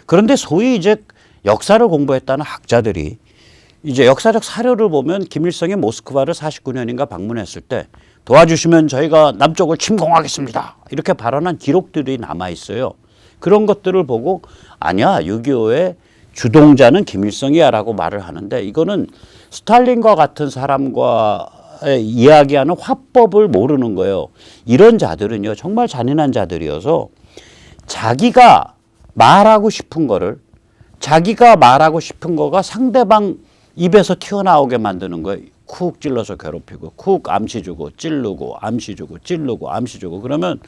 그런데 소위 이제 역사를 공부했다는 학자들이 이제 역사적 사료를 보면 김일성이 모스크바를 49년인가 방문했을 때 도와주시면 저희가 남쪽을 침공하겠습니다. 이렇게 발언한 기록들이 남아 있어요. 그런 것들을 보고 아니야 6.25의 주동자는 김일성이야 라고 말을 하는데 이거는 스탈린과 같은 사람과 이야기하는 화법을 모르는 거예요. 이런 자들은요 정말 잔인한 자들이어서 자기가 말하고 싶은 거를 자기가 말하고 싶은 거가 상대방 입에서 튀어나오게 만드는 거예요. 쿡 찔러서 괴롭히고 쿡 암시 주고 찌르고 암시 주고 찌르고 암시 주고 그러면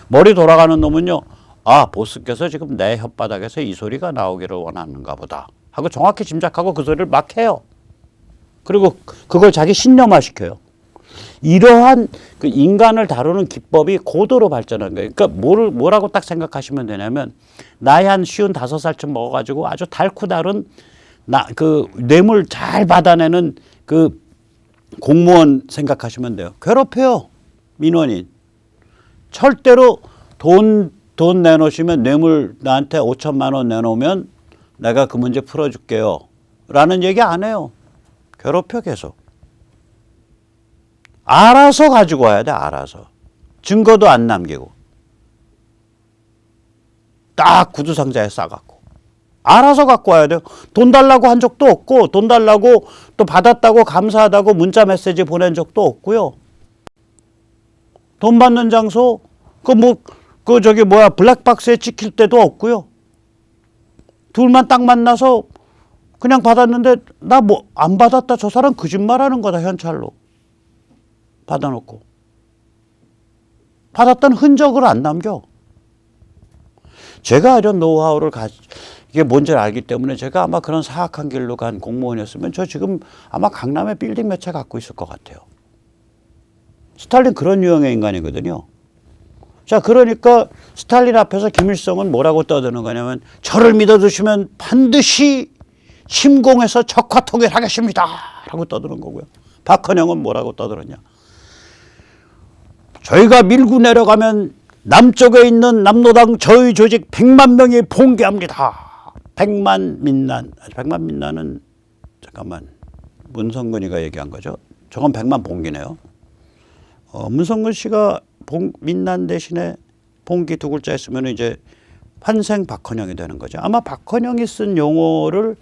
머리 돌아가는 놈은요. 아 보스께서 지금 내 혓바닥에서 이 소리가 나오기를 원하는가 보다 하고 정확히 짐작하고 그 소리를 막 해요. 그리고 그걸 자기 신념화시켜요. 이러한 그 인간을 다루는 기법이 고도로 발전한 거예요. 그러니까 뭐라고 딱 생각하시면 되냐면 나이 한 55살쯤 먹어가지고 아주 달고 다른 그 뇌물 잘 받아내는 그 공무원 생각하시면 돼요. 괴롭혀요. 민원인. 절대로 돈 내놓으시면 뇌물 나한테 5천만 원 내놓으면 내가 그 문제 풀어줄게요. 라는 얘기 안 해요. 괴롭혀 계속. 알아서 가지고 와야 돼. 알아서. 증거도 안 남기고. 딱 구두상자에 싸갖고. 알아서 갖고 와야 돼요. 돈 달라고 한 적도 없고 돈 달라고 또 받았다고 감사하다고 문자 메시지 보낸 적도 없고요. 돈 받는 장소 블랙박스에 찍힐 때도 없고요. 둘만 딱 만나서 그냥 받았는데 나 뭐 안 받았다 저 사람 거짓말하는 거다 현찰로 받아놓고 받았던 흔적을 안 남겨. 제가 이런 노하우를 이게 뭔지를 알기 때문에 제가 아마 그런 사악한 길로 간 공무원이었으면 저 지금 아마 강남에 빌딩 몇 채 갖고 있을 것 같아요. 스탈린 그런 유형의 인간이거든요. 자, 그러니까 스탈린 앞에서 김일성은 뭐라고 떠드는 거냐면 저를 믿어주시면 반드시 침공해서 적화 통일하겠습니다. 라고 떠드는 거고요. 박헌영은 뭐라고 떠들었냐. 저희가 밀고 내려가면 남쪽에 있는 남노당 저희 조직 100만 명이 봉기합니다. 100만 민난은 잠깐만 문성근이가 얘기한 거죠. 저건 100만 봉기네요. 문성근 씨가 민난 대신에 봉기 두 글자 했으면 이제 환생 박헌영이 되는 거죠. 아마 박헌영이 쓴 용어를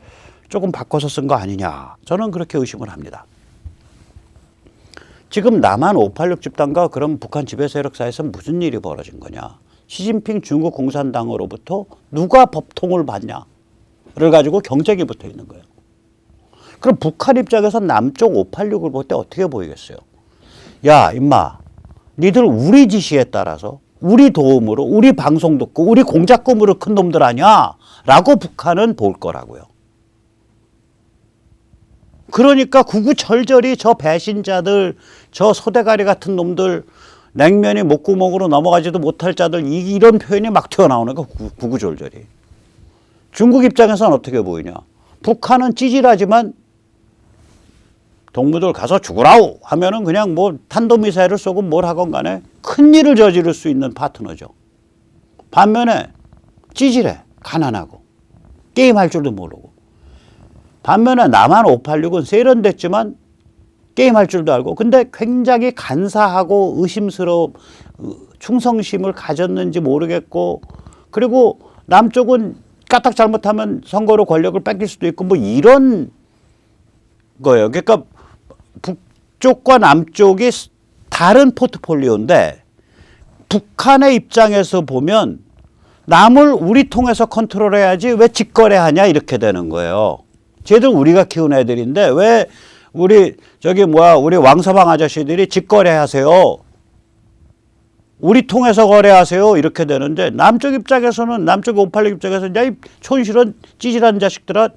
조금 바꿔서 쓴 거 아니냐. 저는 그렇게 의심을 합니다. 지금 남한 586 집단과 그럼 북한 지배 세력사이에서 무슨 일이 벌어진 거냐. 시진핑 중국 공산당으로부터 누가 법통을 받냐를 가지고 경쟁이 붙어 있는 거예요. 그럼 북한 입장에서 남쪽 586을 볼 때 어떻게 보이겠어요? 야 임마 니들 우리 지시에 따라서 우리 도움으로 우리 방송 듣고 우리 공작금으로 큰 놈들 아니야? 라고 북한은 볼 거라고요. 그러니까 구구절절히 저 배신자들 저 소대가리 같은 놈들 냉면이 목구멍으로 넘어가지도 못할 자들 이런 표현이 막 튀어나오는 거 구구절절히. 중국 입장에서는 어떻게 보이냐. 북한은 찌질하지만 동무들 가서 죽으라우 하면은 그냥 뭐 탄도미사일을 쏘고 뭘 하건 간에 큰일을 저지를 수 있는 파트너죠. 반면에 찌질해. 가난하고. 게임할 줄도 모르고. 반면에 남한 586은 세련됐지만 게임할 줄도 알고 근데 굉장히 간사하고 의심스러운 충성심을 가졌는지 모르겠고 그리고 남쪽은 까딱 잘못하면 선거로 권력을 뺏길 수도 있고 뭐 이런 거예요. 그러니까 북쪽과 남쪽이 다른 포트폴리오인데 북한의 입장에서 보면 남을 우리 통해서 컨트롤해야지 왜 직거래하냐 이렇게 되는 거예요. 쟤들 우리가 키운 애들인데 왜 우리 우리 왕서방 아저씨들이 직거래하세요. 우리 통해서 거래하세요. 이렇게 되는데 남쪽 입장에서는 남쪽 586 입장에서는 야 이 촌실한 찌질한 자식들아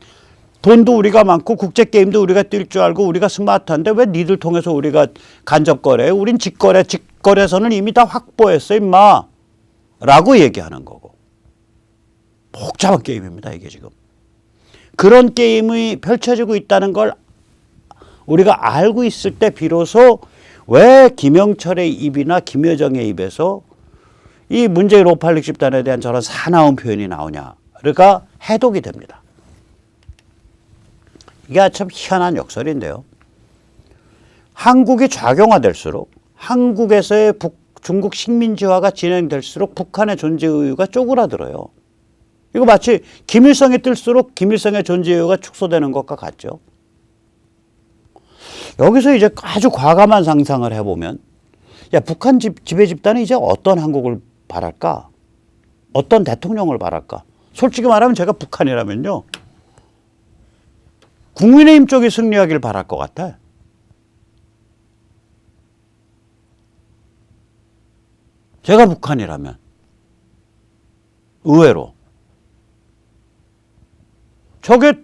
돈도 우리가 많고 국제게임도 우리가 뛸 줄 알고 우리가 스마트한데 왜 니들 통해서 우리가 간접거래해? 우린 직거래선은 이미 다 확보했어 임마. 라고 얘기하는 거고. 복잡한 게임입니다 이게 지금. 그런 게임이 펼쳐지고 있다는 걸 우리가 알고 있을 때 비로소 왜 김영철의 입이나 김여정의 입에서 이 문재인 586 집단에 대한 저런 사나운 표현이 나오냐를 그러니까 해독이 됩니다. 이게 참 희한한 역설인데요. 한국이 좌경화될수록 한국에서의 중국 식민지화가 진행될수록 북한의 존재 이유가 쪼그라들어요. 이거 마치 김일성이 뜰수록 김일성의 존재 이유가 축소되는 것과 같죠. 여기서 이제 아주 과감한 상상을 해보면 야, 북한 지배 집단은 이제 어떤 한국을 바랄까? 어떤 대통령을 바랄까? 솔직히 말하면 제가 북한이라면요. 국민의힘 쪽이 승리하길 바랄 것 같아. 제가 북한이라면 의외로 저게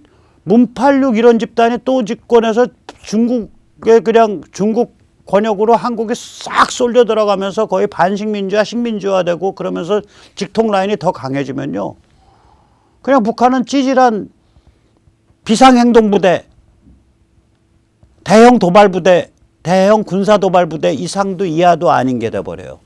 문팔육 이런 집단이 또 집권해서 중국에 그냥 중국 권역으로 한국에 싹 쏠려 들어가면서 거의 반식민지화 식민지화되고 그러면서 직통 라인이 더 강해지면요. 그냥 북한은 찌질한 비상행동부대, 대형 도발부대, 대형 군사도발부대 이상도 이하도 아닌 게 돼버려요.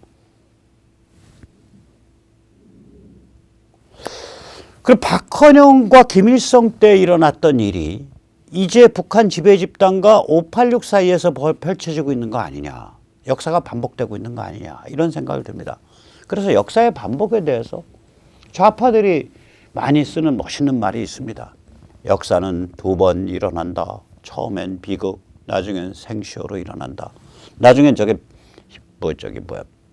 그 박헌영과 김일성 때 일어났던 일이 이제 북한 지배 집단과 586 사이에서 펼쳐지고 있는 거 아니냐. 역사가 반복되고 있는 거 아니냐. 이런 생각이 듭니다. 그래서 역사의 반복에 대해서 좌파들이 많이 쓰는 멋있는 말이 있습니다. 역사는 두 번 일어난다. 처음엔 비극, 나중엔 생쇼로 일어난다. 나중엔 저게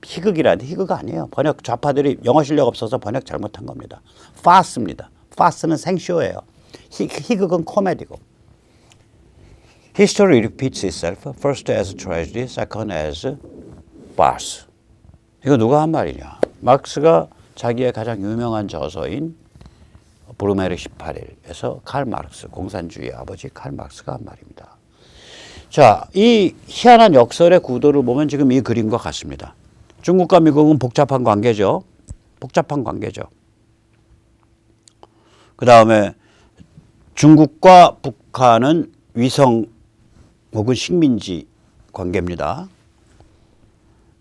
희극이라는데 희극 아니에요. 번역 좌파들이 영어 실력 없어서 번역 잘못한 겁니다. 파스입니다. 파스는 생쇼예요. 희극은 코미디고. History repeats itself. First as tragedy, second as farce. 이거 누가 한 말이냐? 막스가 자기의 가장 유명한 저서인 브루메르 18일에서 칼 마르크스, 공산주의 아버지 칼 마르크스가 한 말입니다. 자, 이 희한한 역설의 구도를 보면 지금 이 그림과 같습니다. 중국과 미국은 복잡한 관계죠. 복잡한 관계죠. 그 다음에 중국과 북한은 위성 혹은 식민지 관계입니다.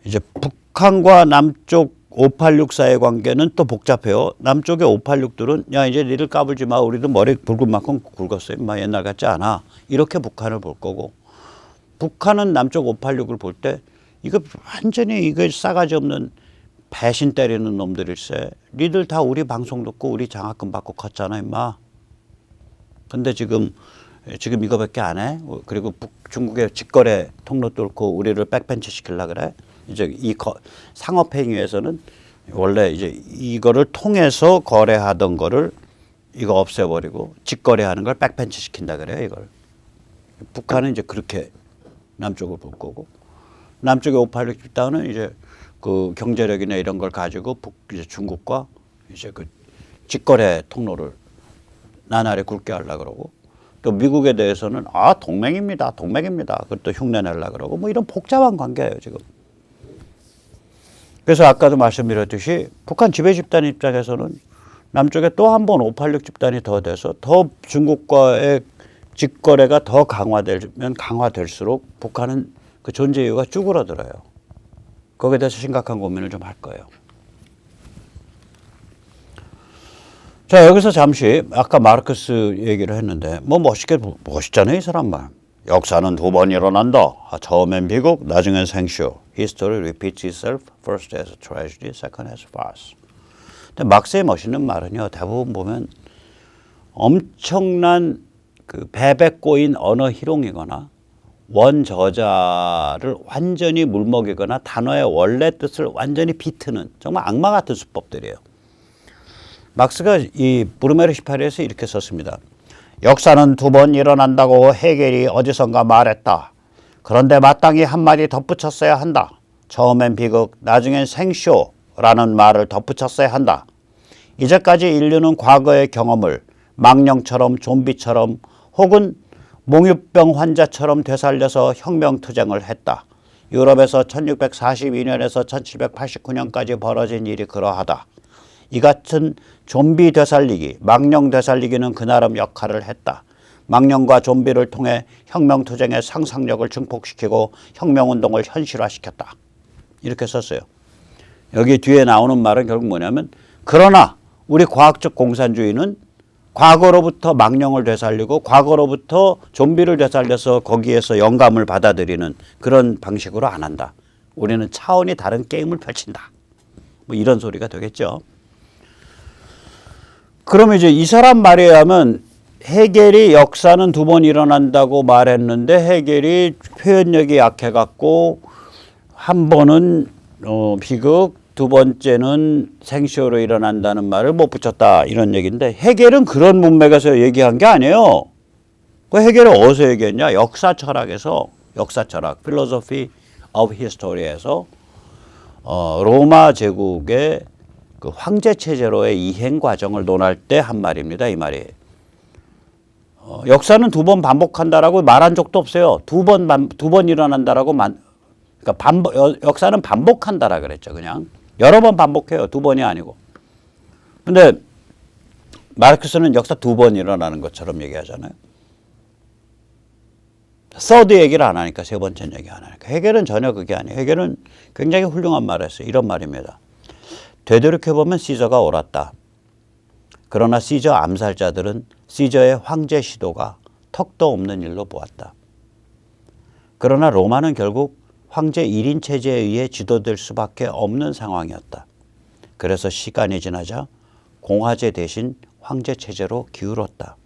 이제 북한과 남쪽 586 사이의 관계는 또 복잡해요. 남쪽의 586들은 야 이제 니들 까불지 마. 우리도 머리 굵은 만큼 굵었어요. 옛날 같지 않아. 이렇게 북한을 볼 거고 북한은 남쪽 586을 볼 때 이거 완전히 이거 싸가지 없는 배신 때리는 놈들일세. 니들 다 우리 방송 듣고 우리 장학금 받고 컸잖아 임마. 근데 지금 이거밖에 안 해. 그리고 중국의 직거래 통로 뚫고 우리를 백벤치 시키려고 그래. 이제 이 상업행위에서는 원래 이제 이거를 통해서 거래하던 거를 이거 없애버리고 직거래하는 걸 백벤치 시킨다 그래요. 이걸. 북한은 이제 그렇게 남쪽을 볼 거고 남쪽의 586 집단은 이제 그 경제력이나 이런 걸 가지고 이제 중국과 이제 그 직거래 통로를 나날이 굵게 하려고 그러고 또 미국에 대해서는 동맹입니다. 그것도 흉내 내려고 그러고 뭐 이런 복잡한 관계예요, 지금. 그래서 아까도 말씀드렸듯이 북한 지배 집단 입장에서는 남쪽에 또 한 번 586 집단이 더 돼서 더 중국과의 직거래가 더 강화되면 강화될수록 북한은 그 존재 이유가 쭈그러들어요. 거기에 대해서 심각한 고민을 좀 할 거예요. 자, 여기서 잠시 아까 마르크스 얘기를 했는데 멋있잖아요, 이 사람 말. 역사는 두 번 일어난다. 처음엔 비극, 나중엔 생쇼. History repeats itself. First as a tragedy, second as farce. 근데 막스의 멋있는 말은요, 대부분 보면 엄청난 그 배배 꼬인 언어 희롱이거나 원저자를 완전히 물먹이거나 단어의 원래 뜻을 완전히 비트는 정말 악마 같은 수법들이에요. 막스가 이 브루메르 18에서 이렇게 썼습니다. 역사는 두 번 일어난다고 헤겔이 어디선가 말했다. 그런데 마땅히 한마디 덧붙였어야 한다. 처음엔 비극, 나중엔 생쇼라는 말을 덧붙였어야 한다. 이제까지 인류는 과거의 경험을 망령처럼 좀비처럼 혹은 몽유병 환자처럼 되살려서 혁명투쟁을 했다. 유럽에서 1642년에서 1789년까지 벌어진 일이 그러하다. 이 같은 좀비 되살리기, 망령 되살리기는 그 나름 역할을 했다. 망령과 좀비를 통해 혁명투쟁의 상상력을 증폭시키고 혁명운동을 현실화시켰다. 이렇게 썼어요. 여기 뒤에 나오는 말은 결국 뭐냐면 그러나 우리 과학적 공산주의는 과거로부터 망령을 되살리고 과거로부터 좀비를 되살려서 거기에서 영감을 받아들이는 그런 방식으로 안 한다. 우리는 차원이 다른 게임을 펼친다. 뭐 이런 소리가 되겠죠. 그러면 이제 이 사람 말에 의하면 헤겔이 역사는 두 번 일어난다고 말했는데 헤겔이 표현력이 약해갖고 한 번은 비극, 두 번째는 생쇼로 일어난다는 말을 못 붙였다 이런 얘기인데 헤겔은 그런 문맥에서 얘기한 게 아니에요. 그 헤겔은 어디서 얘기했냐? 역사 철학에서 역사 철학, Philosophy of History에서 로마 제국의 그 황제 체제로의 이행 과정을 논할 때 한 말입니다. 이 말이. 역사는 두 번 반복한다라고 말한 적도 없어요. 두 번 일어난다라고 그러니까 역사는 반복한다라 그랬죠. 그냥 여러 번 반복해요. 두 번이 아니고. 근데 마르크스는 역사 두 번 일어나는 것처럼 얘기하잖아요. 서드 얘기를 안 하니까 세 번째 얘기 안 하니까. 헤겔은 전혀 그게 아니에요. 헤겔은 굉장히 훌륭한 말을 했어요. 이런 말입니다. 되돌이켜보면 시저가 옳았다. 그러나 시저 암살자들은 시저의 황제 시도가 턱도 없는 일로 보았다. 그러나 로마는 결국 황제 1인 체제에 의해 지도될 수밖에 없는 상황이었다. 그래서 시간이 지나자 공화제 대신 황제 체제로 기울었다.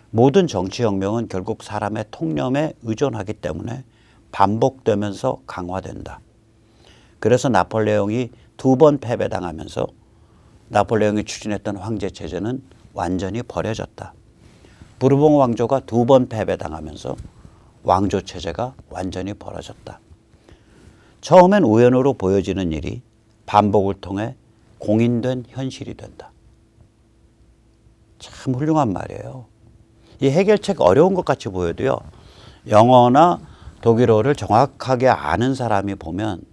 모든 정치혁명은 결국 사람의 통념에 의존하기 때문에 반복되면서 강화된다. 그래서 나폴레옹이 두 번 패배당하면서 나폴레옹이 추진했던 황제 체제는 완전히 버려졌다. 부르봉 왕조가 두 번 패배당하면서 왕조 체제가 완전히 벌어졌다. 처음엔 우연으로 보여지는 일이 반복을 통해 공인된 현실이 된다. 참 훌륭한 말이에요. 이 해결책 어려운 것 같이 보여도요. 영어나 독일어를 정확하게 아는 사람이 보면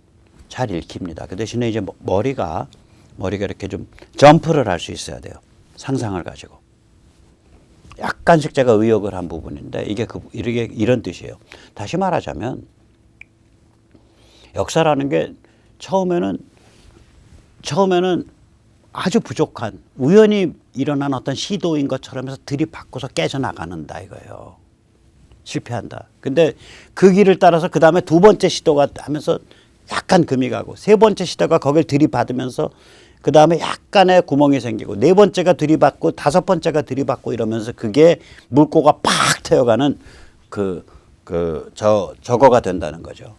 잘 읽힙니다. 그 대신에 이제 머리가 이렇게 좀 점프를 할 수 있어야 돼요. 상상을 가지고. 약간씩 제가 의역을 한 부분인데 이게 이런 뜻이에요. 다시 말하자면 역사라는 게 처음에는 아주 부족한 우연히 일어난 어떤 시도인 것처럼 해서 들이받고서 깨져나가는다 이거예요. 실패한다. 근데 그 길을 따라서 그 다음에 두 번째 시도가 하면서 약간 금이 가고 세 번째 시도가 거길 들이받으면서 그 다음에 약간의 구멍이 생기고 네 번째가 들이받고 다섯 번째가 들이받고 이러면서 그게 물꼬가 팍 튀어가는 저거가 된다는 거죠.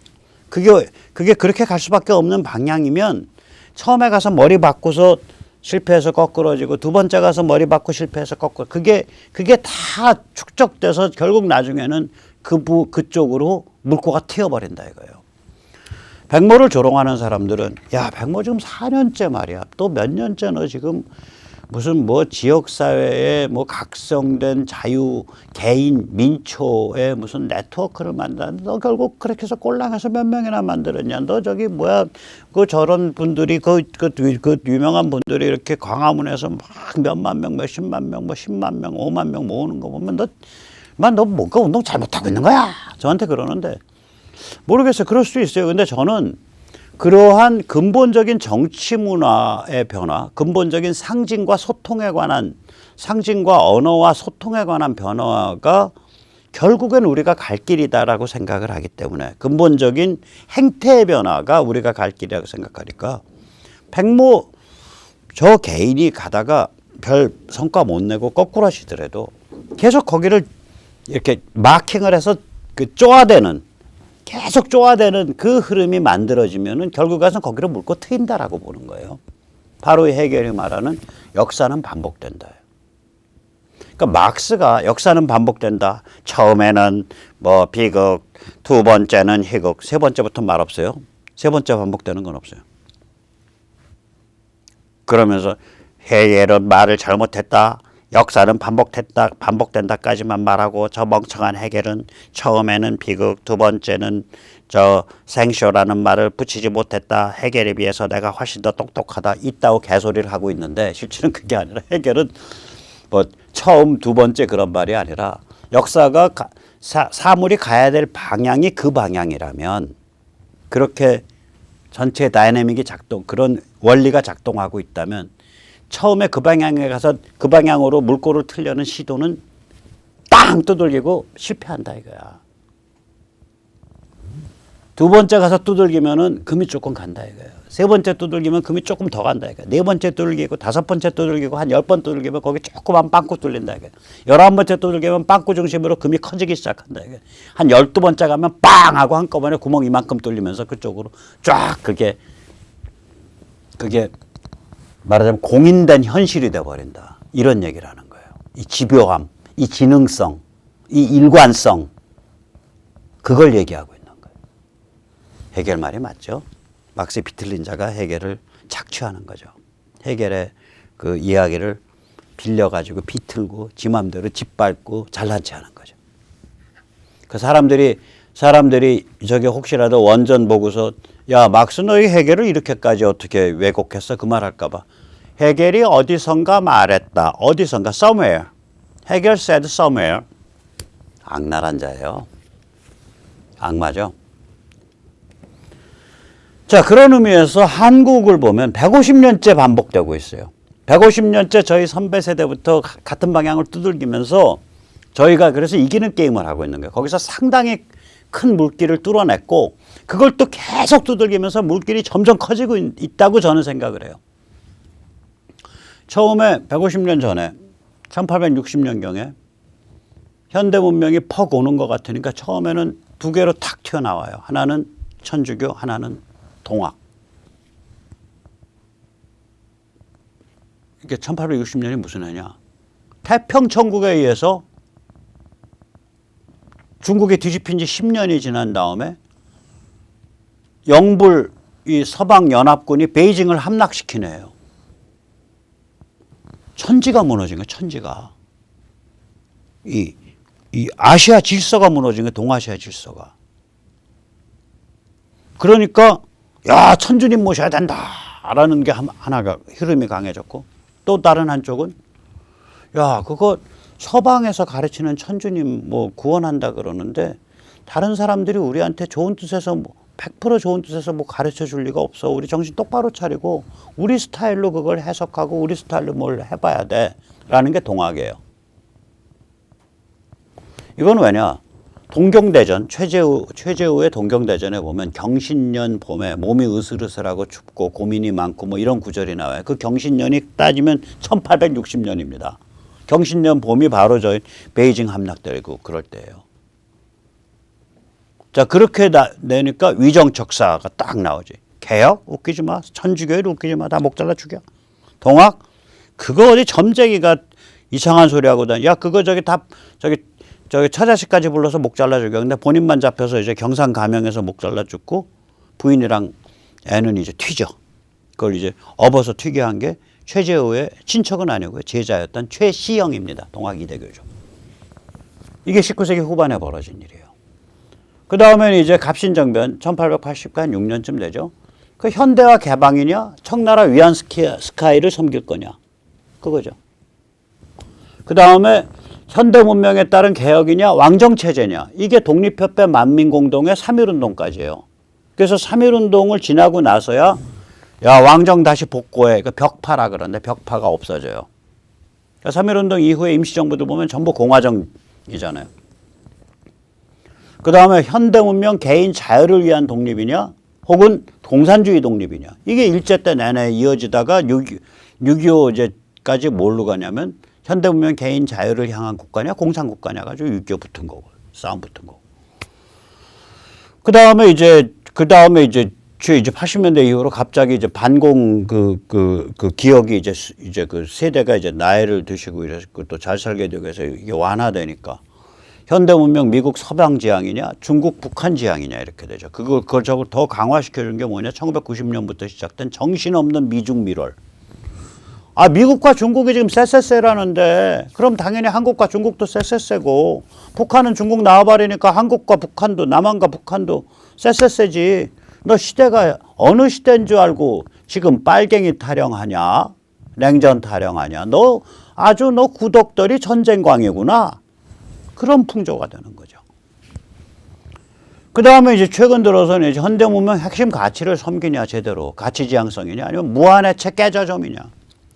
그게 그렇게 갈 수밖에 없는 방향이면 처음에 가서 머리 받고서 실패해서 거꾸러지고 두 번째 가서 머리 받고 실패해서 거꾸로 그게 다 축적돼서 결국 나중에는 그쪽으로 물꼬가 튀어버린다 이거예요. 백모를 조롱하는 사람들은 야 백모 지금 4년째 말이야. 또 몇 년째 너 지금 무슨 뭐 지역사회에 뭐 각성된 자유 개인 민초의 무슨 네트워크를 만드는데 너 결국 그렇게 해서 꼴랑해서 몇 명이나 만들었냐. 너 저기 뭐야 그 저런 분들이 그 유명한 분들이 이렇게 광화문에서 막 몇만 명 몇십만 명 뭐 10만 명 5만 명 모으는 거 보면 너 뭔가 운동 잘못하고 있는 거야. 저한테 그러는데 모르겠어요. 그럴 수도 있어요. 근데 저는 그러한 근본적인 정치 문화의 변화, 근본적인 상징과 언어와 소통에 관한 변화가 결국엔 우리가 갈 길이다라고 생각을 하기 때문에 근본적인 행태의 변화가 우리가 갈 길이라고 생각하니까 백모 저 개인이 가다가 별 성과 못 내고 거꾸로 하시더라도 계속 거기를 이렇게 마킹을 해서 계속 쪼아대는 그 흐름이 만들어지면은 결국 가서 거기로 물고 트인다라고 보는 거예요. 바로 헤겔이 말하는 역사는 반복된다. 그러니까 막스가 역사는 반복된다. 처음에는 뭐 비극, 두 번째는 희극, 세 번째부터 말 없어요. 세 번째 반복되는 건 없어요. 그러면서 헤겔은 말을 잘못했다. 역사는 반복된다까지만 말하고 저 멍청한 헤겔은 처음에는 비극, 두 번째는 저 생쇼라는 말을 붙이지 못했다. 헤겔에 비해서 내가 훨씬 더 똑똑하다. 있다고 개소리를 하고 있는데 실제는 그게 아니라 헤겔은 뭐 처음, 두 번째 그런 말이 아니라 역사가 사물이 가야 될 방향이 그 방향이라면 그렇게 전체 다이내믹이 그런 원리가 작동하고 있다면 처음에 그 방향에 가서 그 방향으로 물꼬를 틀려는 시도는 땅 두들기고 실패한다 이거야. 두 번째 가서 두들기면은 금이 조금 간다 이거예요. 세 번째 두들기면 금이 조금 더 간다 이거예요. 네 번째 두들기고 다섯 번째 두들기고 한 10번 두들기면 거기 조그만 빵꾸 뚫린다 이거예요. 11번째 두들기면 빵꾸 중심으로 금이 커지기 시작한다 이거예요. 한 12번째 가면 빵 하고 한꺼번에 구멍 이만큼 뚫리면서 그쪽으로 쫙 그게 말하자면 공인된 현실이 돼버린다. 이런 얘기를 하는 거예요. 이 집요함, 이 지능성, 이 일관성 그걸 얘기하고 있는 거예요. 헤겔 말이 맞죠? 막스 비틀린자가 헤겔을 착취하는 거죠. 헤겔의 그 이야기를 빌려가지고 비틀고 지 맘대로 짓밟고 잘난 체 하는 거죠. 그 사람들이 저게 혹시라도 원전 보고서 야 막스 너희 헤겔을 이렇게까지 어떻게 왜곡했어? 그 말 할까 봐. 헤겔이 어디선가 말했다. 어디선가 somewhere. 헤겔 said somewhere. 악랄한 자예요. 악마죠. 자, 그런 의미에서 한국을 보면 150년째 반복되고 있어요. 150년째 저희 선배 세대부터 같은 방향을 두들기면서 저희가 그래서 이기는 게임을 하고 있는 거예요. 거기서 상당히 큰 물길을 뚫어냈고 그걸 또 계속 두들기면서 물길이 점점 커지고 있다고 저는 생각을 해요. 처음에 150년 전에 1860년경에 현대 문명이 퍽 오는 것 같으니까 처음에는 두 개로 탁 튀어나와요. 하나는 천주교, 하나는 동학. 이게 1860년이 무슨 해냐? 태평천국에 의해서 중국이 뒤집힌 지 10년이 지난 다음에 영불 이 서방 연합군이 베이징을 함락시킨 해요. 천지가 무너진 거예요. 천지가. 이 아시아 질서가 무너진 거예요. 동아시아 질서가. 그러니까 야 천주님 모셔야 된다라는 게 하나가 흐름이 강해졌고 또 다른 한쪽은 야 그거 서방에서 가르치는 천주님 뭐 구원한다 그러는데 다른 사람들이 우리한테 좋은 뜻에서 100% 좋은 뜻에서 뭐 가르쳐 줄 리가 없어. 우리 정신 똑바로 차리고 우리 스타일로 그걸 해석하고 우리 스타일로 뭘 해봐야 돼라는 게 동학이에요. 이건 왜냐? 동경대전 최재우의 동경대전에 보면 경신년 봄에 몸이 으슬으슬하고 춥고 고민이 많고 뭐 이런 구절이 나와요. 그 경신년이 따지면 1860년입니다. 경신년 봄이 바로 저희 베이징 함락되고 그럴 때예요. 자 그렇게 내니까 위정척사가 딱 나오지. 개혁? 웃기지 마. 천주교일 웃기지 마. 다 목 잘라 죽여. 동학? 그거 어디 점쟁이가 이상한 소리 하고 다니. 야 그거 저기 처자식까지 불러서 목 잘라 죽여. 근데 본인만 잡혀서 이제 경상 감형해서 목 잘라 죽고 부인이랑 애는 이제 튀죠. 그걸 이제 업어서 튀게 한 게 최재우의 친척은 아니고요. 제자였던 최시영입니다. 동학 이대교죠. 이게 19세기 후반에 벌어진 일이에요. 그 다음에는 이제 갑신정변 1886년 되죠. 그 현대화 개방이냐 청나라 위안스카이를 섬길 거냐 그거죠. 그 다음에 현대 문명에 따른 개혁이냐 왕정체제냐 이게 독립협회 만민공동의 3.1운동까지예요. 그래서 3.1운동을 지나고 나서야 야 왕정 다시 복고해. 그 벽파라 그러는데 벽파가 없어져요. 3.1운동 이후에 임시정부들 보면 전부 공화정이잖아요. 그 다음에 현대 문명 개인 자유를 위한 독립이냐 혹은 공산주의 독립이냐 이게 일제 때 내내 이어지다가 6.25 이제까지 뭘로 가냐면 현대 문명 개인 자유를 향한 국가냐 공산 국가냐 가지고 6.25 붙은 거고 싸움 붙은 거고. 그 다음에 이제 80년대 이후로 갑자기 이제 반공 그 기억이 이제 그 세대가 이제 나이를 드시고 이랬고 또 잘 살게 되고 해서 이게 완화되니까 현대 문명 미국 서방 지향이냐 중국 북한 지향이냐 이렇게 되죠. 그걸 저걸 더 강화시켜준 게 뭐냐 1990년부터 시작된 정신없는 미중 밀월. 아 미국과 중국이 지금 쎄쎄쎄라는데 그럼 당연히 한국과 중국도 쎄쎄쎄고 북한은 중국 나와버리니까 한국과 북한도 남한과 북한도 쎄쎄쎄지. 너 시대가 어느 시대인 줄 알고 지금 빨갱이 타령하냐 냉전 타령하냐 너 구독들이 전쟁광이구나. 그런 풍조가 되는 거죠. 그 다음에 이제 최근 들어서는 이제 현대 문명 핵심 가치를 섬기냐 제대로 가치 지향성이냐 아니면 무한해체 깨져점이냐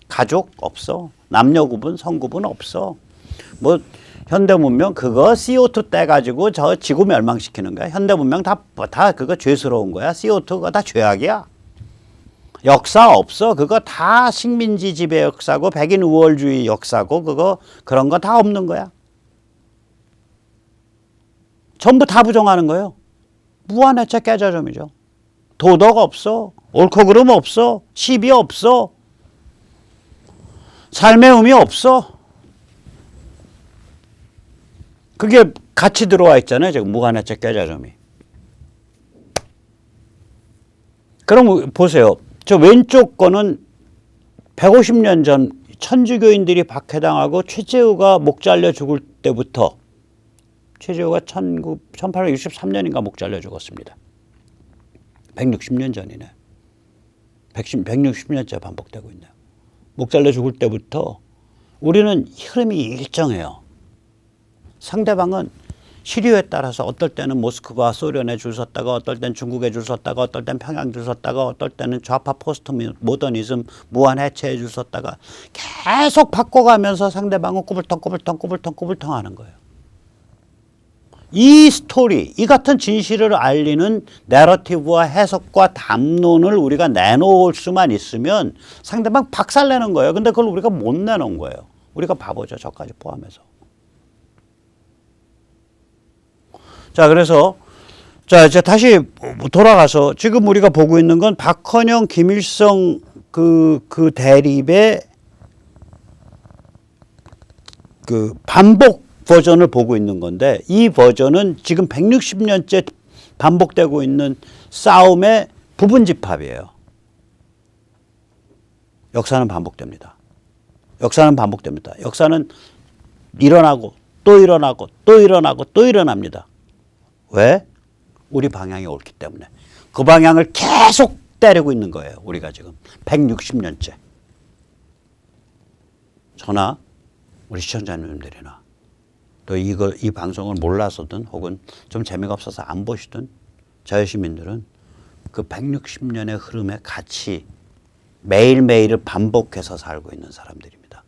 가족 없어. 남녀 구분, 성 구분 없어. 뭐 현대 문명 그거 CO2 떼가지고 저 지구 멸망시키는 거야. 현대 문명 다 그거 죄스러운 거야. CO2가 다 죄악이야. 역사 없어. 그거 다 식민지 지배 역사고 백인 우월주의 역사고 그거 그런 거 다 없는 거야. 전부 다 부정하는 거예요. 무한해체 깨자점이죠. 도덕 없어. 옳고 그름 없어. 시비 없어. 삶의 의미 없어. 그게 같이 들어와 있잖아요. 지금 무한해체 깨자점이. 그럼 보세요. 저 왼쪽 거는 150년 전 천주교인들이 박해당하고 최재우가 목 잘려 죽을 때부터 최재우가 1863년인가 목 잘려 죽었습니다. 160년 전이네. 160년째 반복되고 있네요. 목 잘려 죽을 때부터 우리는 흐름이 일정해요. 상대방은 시류에 따라서 어떨 때는 모스크바 소련에 줄 섰다가 어떨 때는 중국에 줄 섰다가 어떨 때는 평양 줄 섰다가 어떨 때는 좌파 포스트 모더니즘 무한해체에 줄 섰다가 계속 바꿔가면서 상대방은 꾸불텅 하는 거예요. 이 스토리, 이 같은 진실을 알리는 내러티브와 해석과 담론을 우리가 내놓을 수만 있으면 상대방 박살내는 거예요. 근데 그걸 우리가 못 내놓은 거예요. 우리가 바보죠. 저까지 포함해서. 자, 그래서 자, 이제 다시 돌아가서 지금 우리가 보고 있는 건 박헌영, 김일성 그 대립의 그 반복 버전을 보고 있는 건데 이 버전은 지금 160년째 반복되고 있는 싸움의 부분 집합이에요. 역사는 반복됩니다. 역사는 반복됩니다. 역사는 일어나고 또 일어나고 또 일어나고 또 일어납니다. 왜? 우리 방향이 옳기 때문에. 그 방향을 계속 때리고 있는 거예요. 우리가 지금 160년째. 저나 우리 시청자님들이나 또 이 방송을 몰라서든 혹은 좀 재미가 없어서 안 보시든 자유 시민들은 그 160년의 흐름에 같이 매일매일을 반복해서 살고 있는 사람들입니다.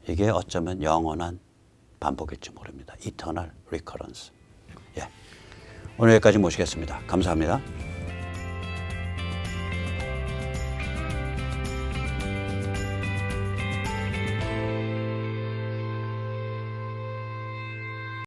이게 어쩌면 영원한 반복일지 모릅니다. Eternal Recurrence. 예. 오늘 여기까지 모시겠습니다. 감사합니다.